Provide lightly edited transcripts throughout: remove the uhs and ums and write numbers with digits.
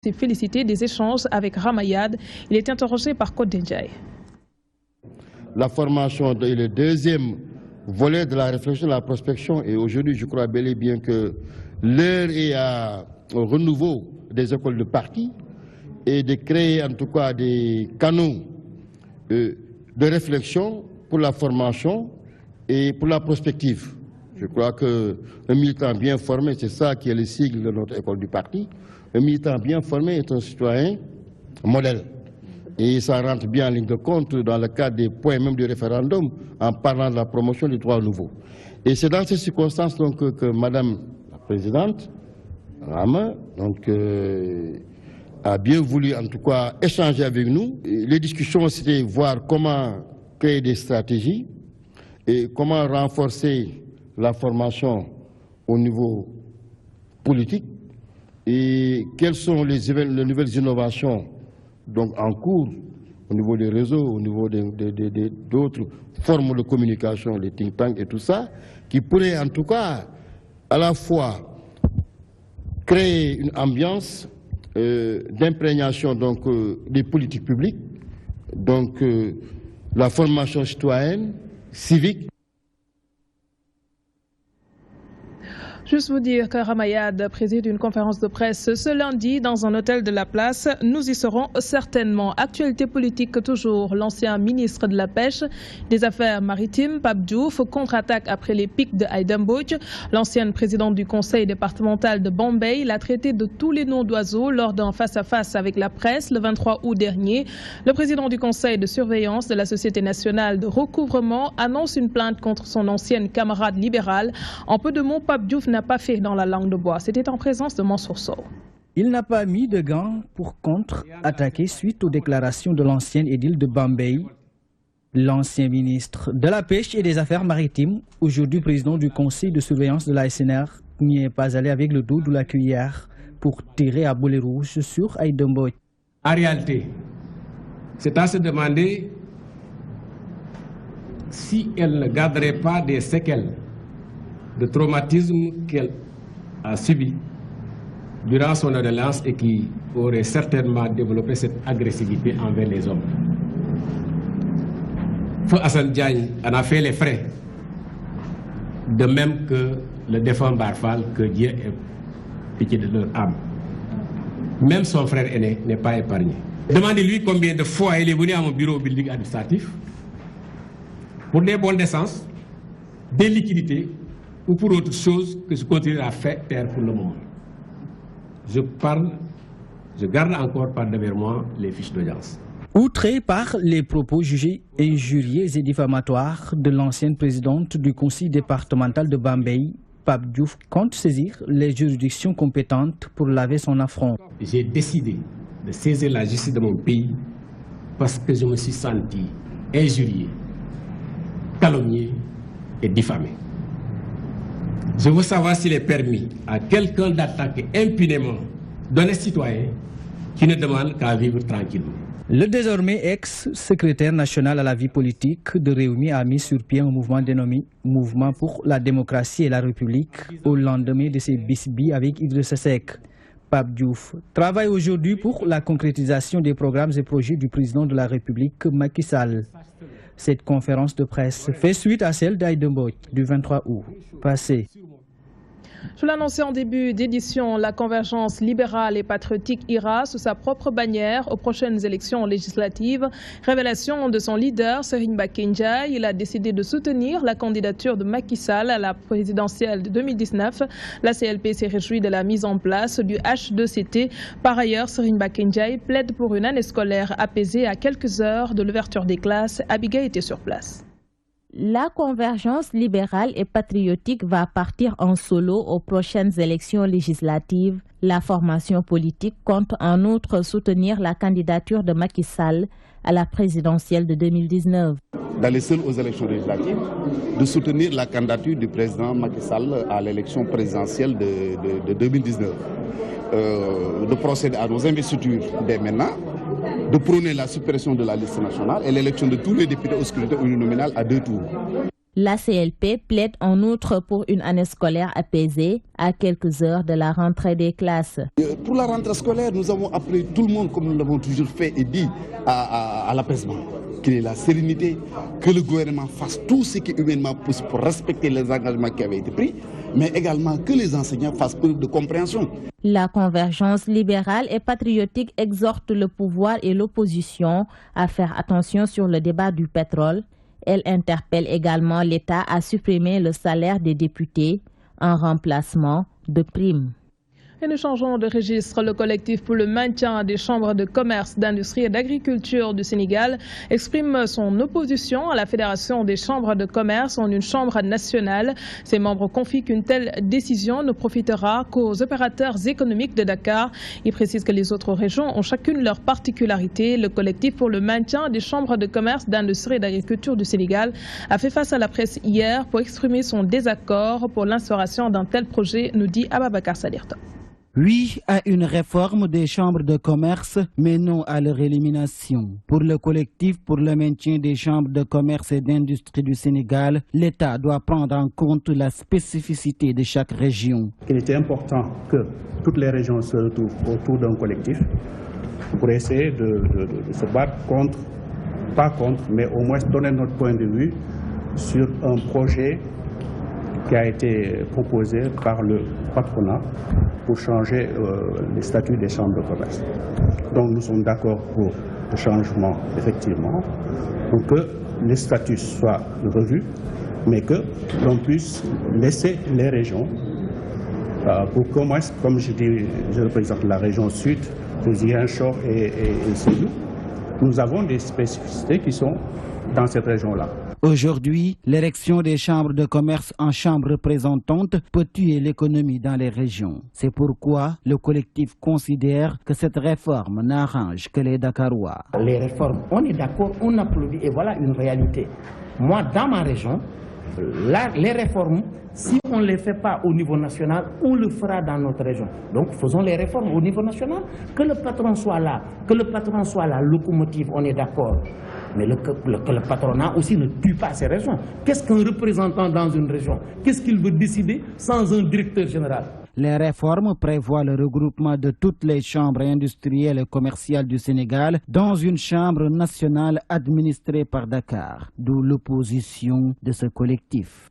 s'est félicité des échanges avec Ramayad. Il est interrogé par Code Ndjaye. La formation est le deuxième volet de la réflexion, de la prospection. Et aujourd'hui, je crois bel et bien que l'heure est au renouveau des écoles de parti et de créer en tout cas des canaux de réflexion pour la formation et pour la prospective. Je crois qu'un militant bien formé, c'est ça qui est le sigle de notre école du parti. Un militant bien formé est un citoyen modèle. Et ça rentre bien en ligne de compte dans le cadre des points même du référendum en parlant de la promotion du droit nouveau. Et c'est dans ces circonstances donc, que Madame la Présidente Rama a bien voulu en tout cas échanger avec nous. Et les discussions, c'était voir comment créer des stratégies et comment renforcer la formation au niveau politique et quelles sont les nouvelles innovations donc en cours au niveau des réseaux, au niveau d'autres formes de communication, les think tanks et tout ça, qui pourraient en tout cas à la fois créer une ambiance d'imprégnation donc des politiques publiques, donc la formation citoyenne, civique. Juste vous dire que Ramayad préside une conférence de presse ce lundi dans un hôtel de la place. Nous y serons certainement. Actualité politique toujours. L'ancien ministre de la Pêche, des Affaires maritimes, Pape Diouf, contre-attaque après les pics de Aïda Mbodj. L'ancienne présidente du conseil départemental de Bambey l'a traité de tous les noms d'oiseaux lors d'un face-à-face avec la presse le 23 août dernier. Le président du conseil de surveillance de la Société nationale de recouvrement annonce une plainte contre son ancienne camarade libérale. En peu de mots, Pape Diouf n'a pas fait dans la langue de bois. C'était en présence de Mansour Sow. Il n'a pas mis de gants pour contre-attaquer suite aux déclarations de l'ancienne édile de Bambey. L'ancien ministre de la Pêche et des Affaires maritimes, aujourd'hui président du conseil de surveillance de la SNR, n'y est pas allé avec le dos de la cuillère pour tirer à boulet rouge sur Aïda Mbodj. En réalité, c'est à se demander si elle ne garderait pas des séquelles de traumatisme qu'elle a subi durant son adolescence et qui aurait certainement développé cette agressivité envers les hommes. Feu Hassan Diagne en a fait les frais, de même que le défunt Barfal, que Dieu ait pitié de leur âme. Même son frère aîné n'est pas épargné. Demandez-lui combien de fois il est venu à mon bureau au building administratif pour des bonnes d'essence, des liquidités, ou pour autre chose que je continue à faire taire pour le moment. Je garde encore par devers moi les fiches d'audience. Outré par les propos jugés injurieux et diffamatoires de l'ancienne présidente du conseil départemental de Bambey, Pape Diouf compte saisir les juridictions compétentes pour laver son affront. J'ai décidé de saisir la justice de mon pays parce que je me suis senti injurié, calomnié et diffamé. Je veux savoir s'il est permis à quelqu'un d'attaquer impunément d'un citoyen qui ne demande qu'à vivre tranquillement. Le désormais ex-secrétaire national à la vie politique de Réumi a mis sur pied un mouvement dénommé Mouvement pour la démocratie et la République au lendemain de ses bisbilles avec Idrissa Seck. Pape Diouf travaille aujourd'hui pour la concrétisation des programmes et projets du président de la République, Macky Sall. Cette conférence de presse fait suite à celle d'Aïda Mbodj du 23 août passé. Je l'annonçais en début d'édition, la convergence libérale et patriotique ira sous sa propre bannière aux prochaines élections législatives. Révélation de son leader, Serigne Mbacké Ndiaye. Il a décidé de soutenir la candidature de Macky Sall à la présidentielle de 2019. La CLP s'est réjouie de la mise en place du H2CT. Par ailleurs, Serigne Mbacké Ndiaye plaide pour une année scolaire apaisée à quelques heures de l'ouverture des classes. Abigail était sur place. La convergence libérale et patriotique va partir en solo aux prochaines élections législatives. La formation politique compte en outre soutenir la candidature de Macky Sall à la présidentielle de 2019. D'aller seul aux élections législatives, de soutenir la candidature du président Macky Sall à l'élection présidentielle de 2019. De procéder à nos investitures dès maintenant, de prôner la suppression de la liste nationale et l'élection de tous les députés au scrutin uninominal à 2 tours. La CLP plaide en outre pour une année scolaire apaisée à quelques heures de la rentrée des classes. Pour la rentrée scolaire, nous avons appelé tout le monde, comme nous l'avons toujours fait et dit, à l'apaisement, qu'il y ait la sérénité, que le gouvernement fasse tout ce qui est humainement possible pour respecter les engagements qui avaient été pris, mais également que les enseignants fassent preuve de compréhension. La convergence libérale et patriotique exhorte le pouvoir et l'opposition à faire attention sur le débat du pétrole. Elle interpelle également l'État à supprimer le salaire des députés en remplacement de primes. Et nous changeons de registre. Le collectif pour le maintien des chambres de commerce, d'industrie et d'agriculture du Sénégal exprime son opposition à la Fédération des chambres de commerce en une chambre nationale. Ses membres confient qu'une telle décision ne profitera qu'aux opérateurs économiques de Dakar. Il précise que les autres régions ont chacune leur particularité. Le collectif pour le maintien des chambres de commerce, d'industrie et d'agriculture du Sénégal a fait face à la presse hier pour exprimer son désaccord pour l'instauration d'un tel projet, nous dit Ababakar Sadirta. Oui à une réforme des chambres de commerce, mais non à leur élimination. Pour le collectif pour le maintien des chambres de commerce et d'industrie du Sénégal, l'État doit prendre en compte la spécificité de chaque région. Il était important que toutes les régions se retrouvent autour d'un collectif pour essayer de se battre contre, pas contre, mais au moins donner notre point de vue sur un projet qui a été proposé par le patronat pour changer les statuts des chambres de commerce. Donc nous sommes d'accord pour le changement, effectivement, pour que les statuts soient revus, mais que l'on puisse laisser les régions pour commencer, comme je dis, je représente la région sud, Ziguinchor et Sédhiou. Nous avons des spécificités qui sont dans cette région-là. Aujourd'hui, l'érection des chambres de commerce en chambres représentantes peut tuer l'économie dans les régions. C'est pourquoi le collectif considère que cette réforme n'arrange que les Dakarois. Les réformes, on est d'accord, on applaudit et voilà une réalité. Moi, dans ma région, les réformes, si on ne les fait pas au niveau national, on le fera dans notre région. Donc faisons les réformes au niveau national. Que le patron soit là, que le patron soit la locomotive, on est d'accord. Mais que le patronat aussi ne tue pas ces régions. Qu'est-ce qu'un représentant dans une région? Qu'est-ce qu'il veut décider sans un directeur général? Les réformes prévoient le regroupement de toutes les chambres industrielles et commerciales du Sénégal dans une chambre nationale administrée par Dakar, d'où l'opposition de ce collectif.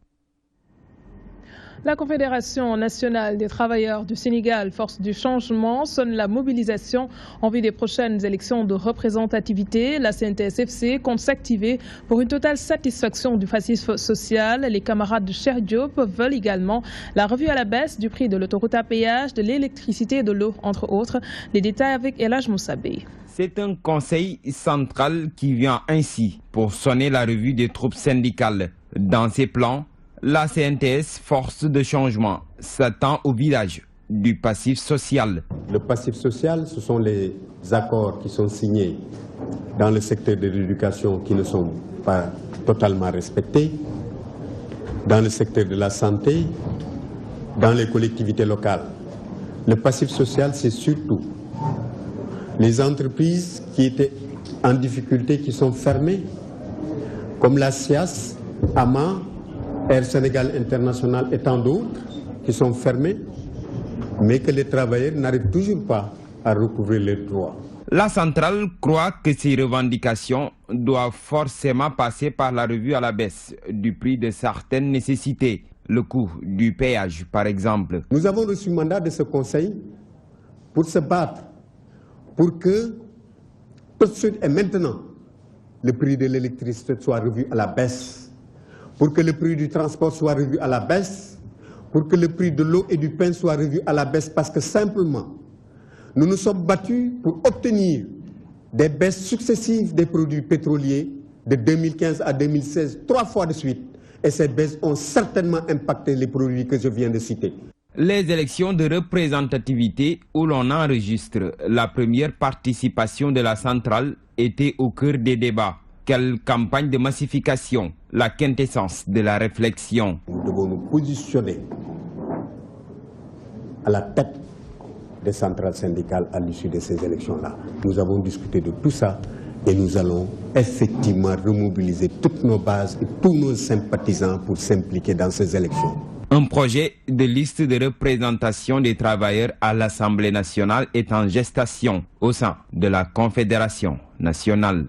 La Confédération nationale des travailleurs du Sénégal, Force du changement, sonne la mobilisation en vue des prochaines élections de représentativité. La CNTS-FC compte s'activer pour une totale satisfaction du fascisme social. Les camarades de Cheikh Diop veulent également la revue à la baisse du prix de l'autoroute à péage, de l'électricité et de l'eau, entre autres. Les détails avec Elhaj Moussabé. C'est un conseil central qui vient ainsi pour sonner la revue des troupes syndicales. Dans ses plans, la CNTS, Force de changement, s'attend au village du passif social. Le passif social, ce sont les accords qui sont signés dans le secteur de l'éducation qui ne sont pas totalement respectés, dans le secteur de la santé, dans les collectivités locales. Le passif social, c'est surtout les entreprises qui étaient en difficulté, qui sont fermées, comme la SIAS, AMA, Air Sénégal International et tant d'autres qui sont fermés, mais que les travailleurs n'arrivent toujours pas à recouvrir leurs droits. La centrale croit que ces revendications doivent forcément passer par la revue à la baisse du prix de certaines nécessités, le coût du péage par exemple. Nous avons reçu mandat de ce conseil pour se battre pour que tout de suite et maintenant le prix de l'électricité soit revu à la baisse, pour que le prix du transport soit revu à la baisse, pour que le prix de l'eau et du pain soit revu à la baisse, parce que simplement, nous nous sommes battus pour obtenir des baisses successives des produits pétroliers de 2015 à 2016, 3 fois de suite. Et ces baisses ont certainement impacté les produits que je viens de citer. Les élections de représentativité où l'on enregistre la première participation de la centrale étaient au cœur des débats. Quelle campagne de massification, la quintessence de la réflexion. Nous devons nous positionner à la tête des centrales syndicales à l'issue de ces élections-là. Nous avons discuté de tout ça Et nous allons effectivement remobiliser toutes nos bases et tous nos sympathisants pour s'impliquer dans ces élections. Un projet de liste de représentation des travailleurs à l'Assemblée nationale est en gestation au sein de la Confédération nationale.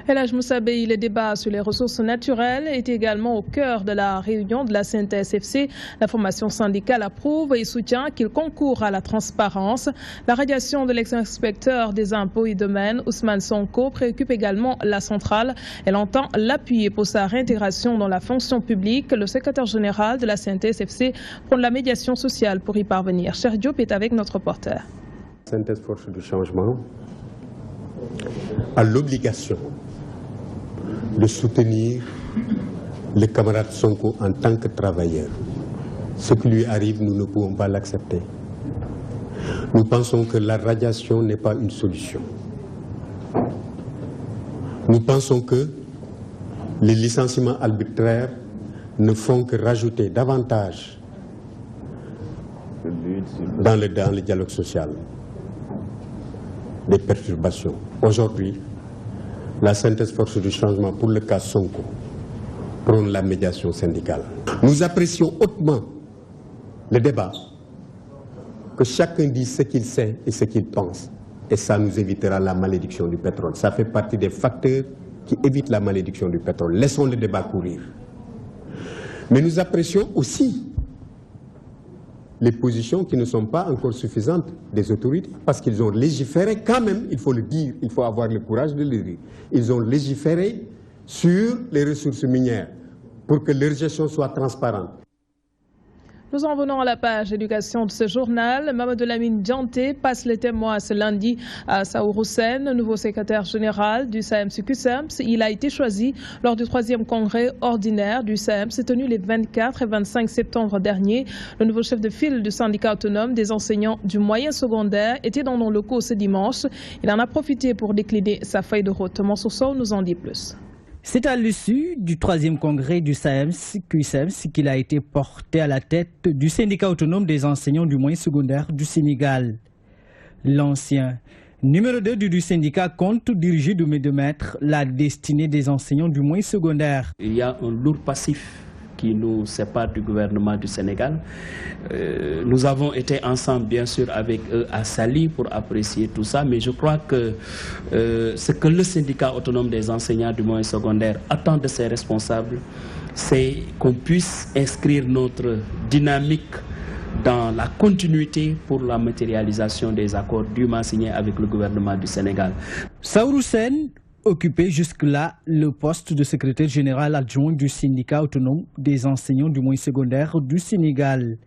Elhadj Moussabeyi, le débat sur les ressources naturelles est également au cœur de la réunion de la CNTS-FC. La formation syndicale approuve et soutient qu'il concourt à la transparence. La radiation de l'ex-inspecteur des impôts et domaines, Ousmane Sonko, préoccupe également la centrale. Elle entend l'appuyer pour sa réintégration dans la fonction publique. Le secrétaire général de la CNTS-FC prône la médiation sociale pour y parvenir. Cheikh Diop est avec notre reporter. La CNTS Force du Changement a l'obligation de soutenir le camarade Sonko en tant que travailleur. Ce qui lui arrive, nous ne pouvons pas l'accepter. Nous pensons que la radiation n'est pas une solution. Nous pensons que les licenciements arbitraires ne font que rajouter davantage dans le dialogue social des perturbations. Aujourd'hui, la CNTS Force du Changement pour le cas Sonko prône la médiation syndicale. Nous apprécions hautement le débat, que chacun dise ce qu'il sait et ce qu'il pense. Et ça nous évitera la malédiction du pétrole. Ça fait partie des facteurs qui évitent la malédiction du pétrole. Laissons le débat courir. Mais nous apprécions aussi les positions qui ne sont pas encore suffisantes des autorités, parce qu'ils ont légiféré quand même, il faut le dire, il faut avoir le courage de le dire. Ils ont légiféré sur les ressources minières pour que leur gestion soit transparente. Nous en venons à la page éducation de ce journal. Mamadou Lamine Dianté passe les témoins ce lundi à Saourou Sène, nouveau secrétaire général du SAEMS-CUSEMS. Il a été choisi lors du 3e congrès ordinaire du SAEMS, tenu les 24 et 25 septembre dernier. Le nouveau chef de file du syndicat autonome des enseignants du moyen secondaire était dans nos locaux ce dimanche. Il en a profité pour décliner sa feuille de route. Mansour Sow nous en dit plus. C'est à l'issue du 3e congrès du SAEMS-CUSEMS qu'il a été porté à la tête du syndicat autonome des enseignants du moyen secondaire du Sénégal. L'ancien numéro 2 du syndicat compte diriger de mai de maître la destinée des enseignants du moyen secondaire. Il y a un lourd passif qui nous sépare du gouvernement du Sénégal. Nous avons été ensemble, bien sûr, avec eux à Saly pour apprécier tout ça, mais je crois que ce que le syndicat autonome des enseignants du moyen secondaire attend de ses responsables, c'est qu'on puisse inscrire notre dynamique dans la continuité pour la matérialisation des accords dûment signés avec le gouvernement du Sénégal. Saourou Sène occupait jusque-là le poste de secrétaire général adjoint du syndicat autonome des enseignants du moyen secondaire du Sénégal.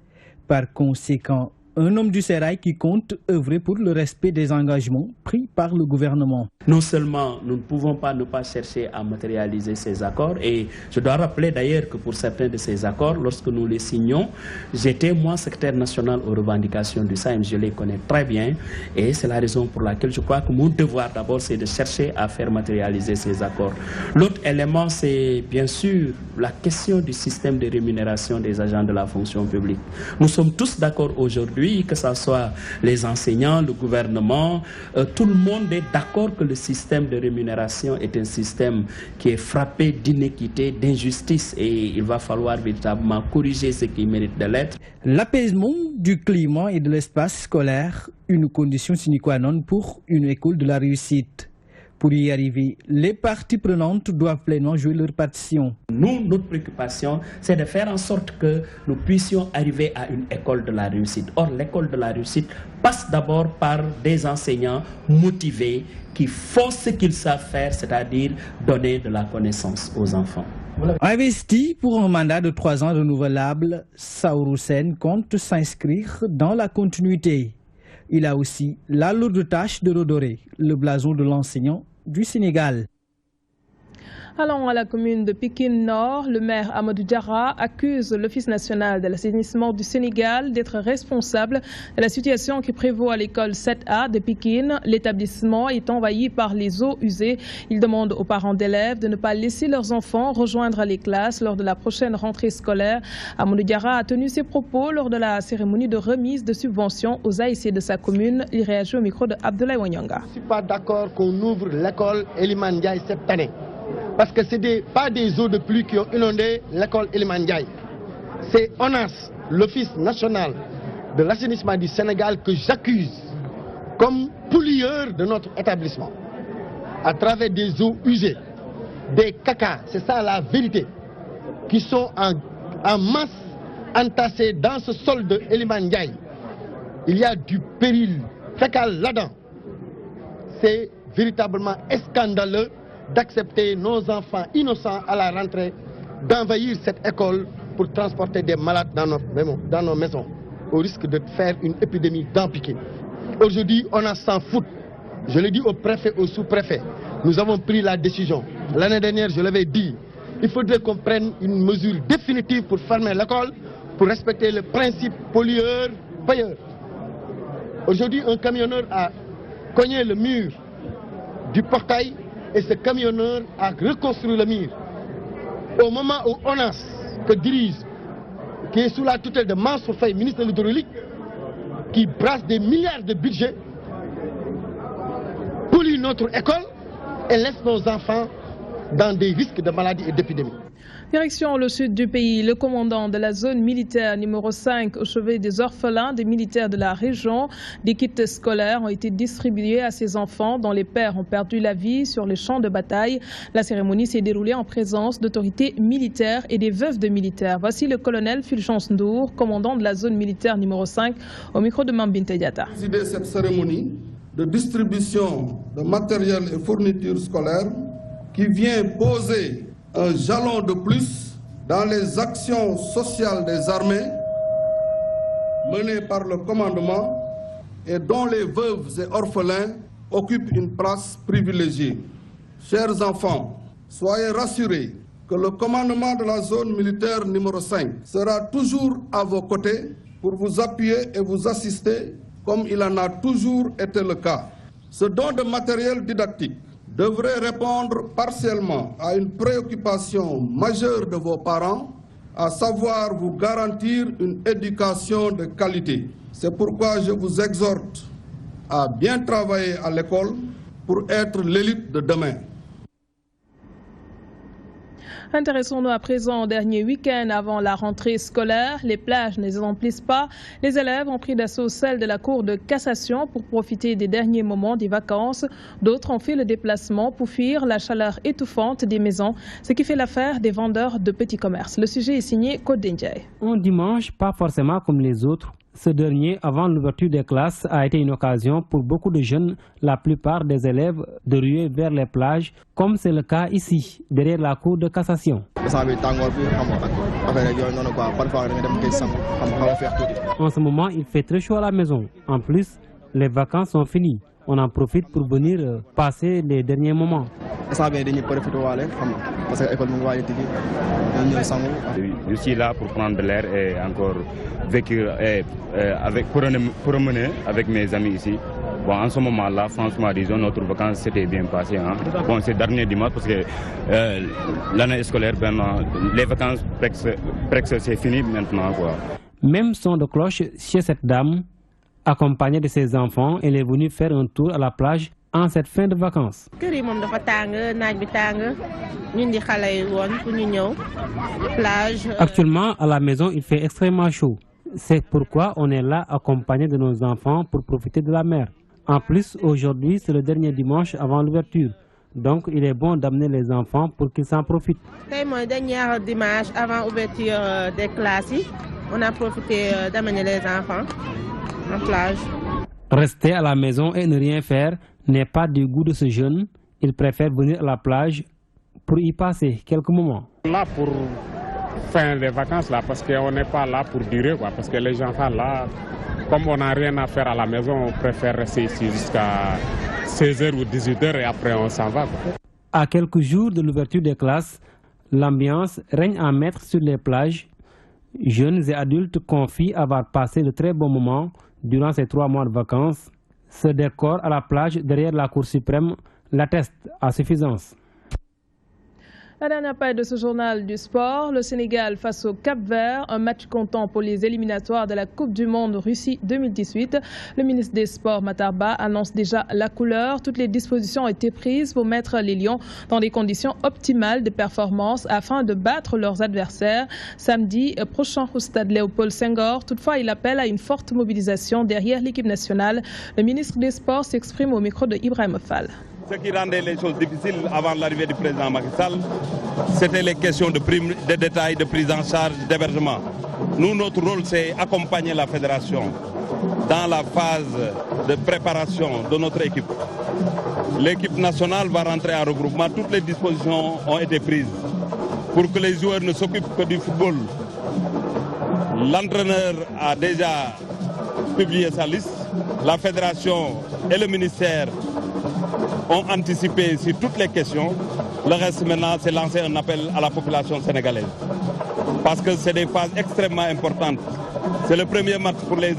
Par conséquent, un homme du Sérail qui compte œuvrer pour le respect des engagements pris par le gouvernement. Non seulement nous ne pouvons pas ne pas chercher à matérialiser ces accords, et je dois rappeler d'ailleurs que pour certains de ces accords, lorsque nous les signons, j'étais moi secrétaire national aux revendications du SAEMS, je les connais très bien, et c'est la raison pour laquelle je crois que mon devoir d'abord c'est de chercher à faire matérialiser ces accords. L'autre élément c'est bien sûr la question du système de rémunération des agents de la fonction publique. Nous sommes tous d'accord aujourd'hui, que ce soit les enseignants, le gouvernement, tout le monde est d'accord que le système de rémunération est un système qui est frappé d'inéquité, d'injustice, et il va falloir véritablement corriger ce qui mérite de l'être. L'apaisement du climat et de l'espace scolaire, une condition sine qua non pour une école de la réussite. Pour y arriver, les parties prenantes doivent pleinement jouer leur partition. Nous, notre préoccupation, c'est de faire en sorte que nous puissions arriver à une école de la réussite. Or, l'école de la réussite passe d'abord par des enseignants motivés qui font ce qu'ils savent faire, c'est-à-dire donner de la connaissance aux enfants. Investi pour un mandat de 3 ans renouvelable, Saourou Sène compte s'inscrire dans la continuité. Il a aussi la lourde tâche de redorer le blason de l'enseignant du Sénégal. Allant à la commune de Pikine Nord, le maire Amadou Diarra accuse l'Office national de l'assainissement du Sénégal d'être responsable de la situation qui prévaut à l'école 7A de Pikine. L'établissement est envahi par les eaux usées. Il demande aux parents d'élèves de ne pas laisser leurs enfants rejoindre les classes lors de la prochaine rentrée scolaire. Amadou Diarra a tenu ses propos lors de la cérémonie de remise de subventions aux ASC de sa commune. Il réagit au micro de Abdoulaye Wanyanga. Je ne suis pas d'accord qu'on ouvre l'école Eliman Ndiaye cette année. Parce que ce n'est pas des eaux de pluie qui ont inondé l'école Eliman Ndiaye. C'est ONAS, l'Office national de l'assainissement du Sénégal, que j'accuse comme pollueur de notre établissement. À travers des eaux usées, des cacas, c'est ça la vérité, qui sont en masse entassés dans ce sol de Eliman Ndiaye. Il y a du péril fécal là-dedans. C'est véritablement scandaleux d'accepter nos enfants innocents à la rentrée, d'envahir cette école pour transporter des malades dans nos maisons, au risque de faire une épidémie dans Pikine. Aujourd'hui, on s'en fout. Je l'ai dit au préfet, au sous-préfet. Nous avons pris la décision. L'année dernière, je l'avais dit, il faudrait qu'on prenne une mesure définitive pour fermer l'école, pour respecter le principe pollueur-payeur. Aujourd'hui, un camionneur a cogné le mur du portail et ce camionneur a reconstruit le mur. Au moment où ONAS, que dirige, qui est sous la tutelle de Mansour Faye, ministre de l'Hydraulique, qui brasse des milliards de budget, pollue notre école et laisse nos enfants dans des risques de maladies et d'épidémies. Direction le sud du pays, le commandant de la zone militaire numéro 5 au chevet des orphelins des militaires de la région. Des kits scolaires ont été distribués à ces enfants dont les pères ont perdu la vie sur les champs de bataille. La cérémonie s'est déroulée en présence d'autorités militaires et des veuves de militaires. Voici le colonel Fulgence Ndour, commandant de la zone militaire numéro 5, au micro de Mambinte Diatta. Présider cette cérémonie de distribution de matériel et fournitures scolaires qui vient poser un jalon de plus dans les actions sociales des armées menées par le commandement et dont les veuves et orphelins occupent une place privilégiée. Chers enfants, soyez rassurés que le commandement de la zone militaire numéro 5 sera toujours à vos côtés pour vous appuyer et vous assister comme il en a toujours été le cas. Ce don de matériel didactique devrait répondre partiellement à une préoccupation majeure de vos parents, à savoir vous garantir une éducation de qualité. C'est pourquoi je vous exhorte à bien travailler à l'école pour être l'élite de demain. Intéressons-nous à présent au dernier week-end avant la rentrée scolaire. Les plages ne les remplissent pas. Les élèves ont pris d'assaut celle de la Cour de cassation pour profiter des derniers moments des vacances. D'autres ont fait le déplacement pour fuir la chaleur étouffante des maisons, ce qui fait l'affaire des vendeurs de petits commerces. Le sujet est signé Code Ndiaye. Un dimanche, pas forcément comme les autres. Ce dernier, avant l'ouverture des classes, a été une occasion pour beaucoup de jeunes, la plupart des élèves, de ruer vers les plages, comme c'est le cas ici, derrière la Cour de cassation. En ce moment, il fait très chaud à la maison. En plus, les vacances sont finies. On en profite pour venir passer les derniers moments. Je suis là pour prendre l'air et encore promener avec mes amis ici. Bon, en ce moment-là, franchement, disons, notre vacances s'était bien passées. Hein. Bon, c'est dernier dimanche parce que l'année scolaire, les vacances presque c'est fini maintenant, quoi. Même son de cloche chez cette dame. Accompagnée de ses enfants, elle est venue faire un tour à la plage en cette fin de vacances. Actuellement, à la maison, il fait extrêmement chaud. C'est pourquoi on est là accompagné de nos enfants pour profiter de la mer. En plus, aujourd'hui, c'est le dernier dimanche avant l'ouverture. Donc, il est bon d'amener les enfants pour qu'ils s'en profitent. C'est mon dernier dimanche avant l'ouverture des classes. On a profité d'amener les enfants en plage. Rester à la maison et ne rien faire n'est pas du goût de ce jeune. Il préfère venir à la plage pour y passer quelques moments. Là pour fin des vacances, là, parce qu'on n'est pas là pour durer, quoi, parce que les enfants là, comme on n'a rien à faire à la maison, on préfère rester ici jusqu'à 16h ou 18h et après on s'en va, quoi. À quelques jours de l'ouverture des classes, l'ambiance règne en maître sur les plages. Jeunes et adultes confient avoir passé de très bons moments durant ces 3 mois de vacances. Ce décor à la plage derrière la Cour suprême l'atteste à suffisance. La dernière page de ce journal du sport, le Sénégal face au Cap-Vert, un match comptant pour les éliminatoires de la Coupe du Monde Russie 2018. Le ministre des Sports Matar Ba annonce déjà la couleur. Toutes les dispositions ont été prises pour mettre les Lions dans des conditions optimales de performance afin de battre leurs adversaires samedi prochain au stade Léopold Senghor. Toutefois, il appelle à une forte mobilisation derrière l'équipe nationale. Le ministre des Sports s'exprime au micro de Ibrahim Fall. Ce qui rendait les choses difficiles avant l'arrivée du président Macky Sall, c'était les questions de primes, de détails, de prise en charge, d'hébergement. Nous, notre rôle, c'est accompagner la fédération dans la phase de préparation de notre équipe. L'équipe nationale va rentrer en regroupement. Toutes les dispositions ont été prises pour que les joueurs ne s'occupent que du football. L'entraîneur a déjà publié sa liste. La fédération et le ministère ont anticipé sur toutes les questions. Le reste maintenant, c'est lancer un appel à la population sénégalaise. Parce que c'est des phases extrêmement importantes. C'est le premier match pour les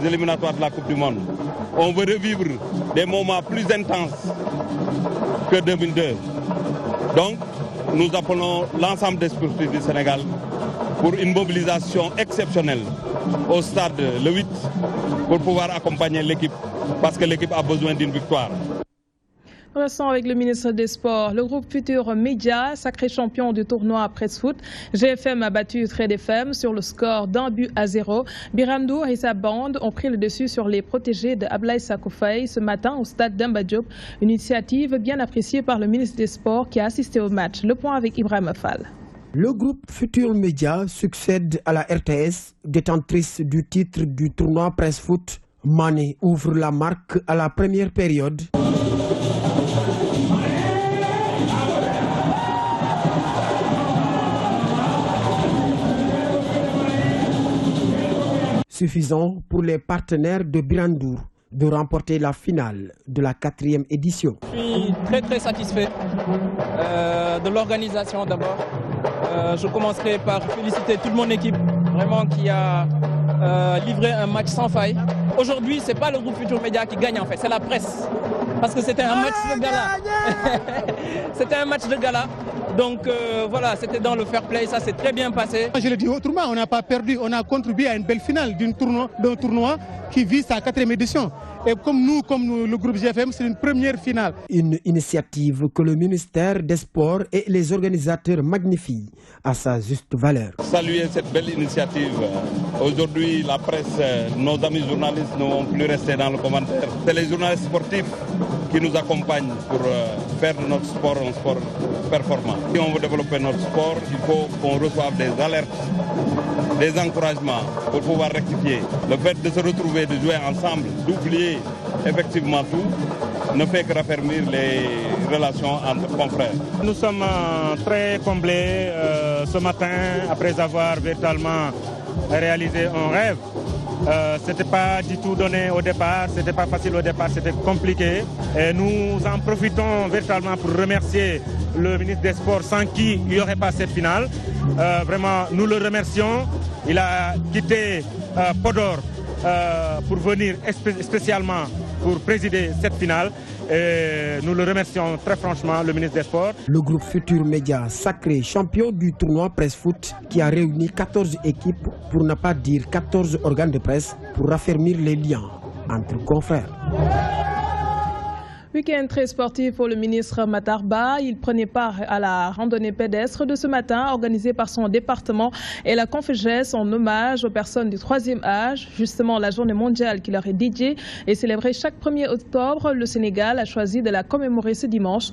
éliminatoires de la Coupe du Monde. On veut revivre des moments plus intenses que 2002. Donc, nous appelons l'ensemble des sportifs du Sénégal pour une mobilisation exceptionnelle au stade le 8 pour pouvoir accompagner l'équipe parce que l'équipe a besoin d'une victoire. On reste avec le ministre des Sports. Le groupe Futur Média, sacré champion du tournoi Presse Foot. GFM a battu Trade FM sur le score d'1-0. Birandour et sa bande ont pris le dessus sur les protégés de Ablaye Sakoufaye ce matin au stade Demba Diop. Une initiative bien appréciée par le ministre des Sports qui a assisté au match. Le point avec Ibrahim Fall. Le groupe Futur Média succède à la RTS, détentrice du titre du tournoi Presse Foot. Mané ouvre la marque à la première période. Suffisant pour les partenaires de Birandour de remporter la finale de la 4e édition. Je suis très satisfait de l'organisation d'abord. Je commencerai par féliciter toute mon équipe, vraiment qui a livré un match sans faille. Aujourd'hui, ce n'est pas le groupe Futur Média qui gagne en fait, c'est la presse. Parce que c'était un match de gala. C'était un match de gala. Donc voilà, c'était dans le fair play, ça s'est très bien passé. Je le dis autrement, on n'a pas perdu, on a contribué à une belle finale d'un tournoi qui vise sa 4e édition. Et comme nous, le groupe GFM, c'est une première finale. Une initiative que le ministère des Sports et les organisateurs magnifient à sa juste valeur. Saluer cette belle initiative. Aujourd'hui, la presse, nos amis journalistes ne vont plus rester dans le commentaire. C'est les journalistes sportifs qui nous accompagnent pour faire de notre sport un sport performant. Si on veut développer notre sport, il faut qu'on reçoive des alertes, des encouragements pour pouvoir rectifier. Le fait de se retrouver, de jouer ensemble, d'oublier effectivement tout, ne fait que raffermir les relations entre confrères. Nous sommes très comblés ce matin après avoir véritablement réalisé un rêve. C'était pas du tout donné au départ, c'était pas facile au départ, c'était compliqué. Et nous en profitons véritablement pour remercier le ministre des Sports sans qui il n'y aurait pas cette finale. Vraiment, nous le remercions. Il a quitté Podor pour venir spécialement pour présider cette finale. Et nous le remercions très franchement, le ministre des Sports. Le groupe Futur Média, sacré champion du tournoi Presse Foot, qui a réuni 14 équipes, pour ne pas dire 14 organes de presse, pour raffermir les liens entre confrères. Week-end très sportif pour le ministre Matar Ba. Il prenait part à la randonnée pédestre de ce matin organisée par son département et la Confégesse en hommage aux personnes du 3e âge. Justement, la journée mondiale qui leur est dédiée et célébrée chaque 1er octobre, le Sénégal a choisi de la commémorer ce dimanche.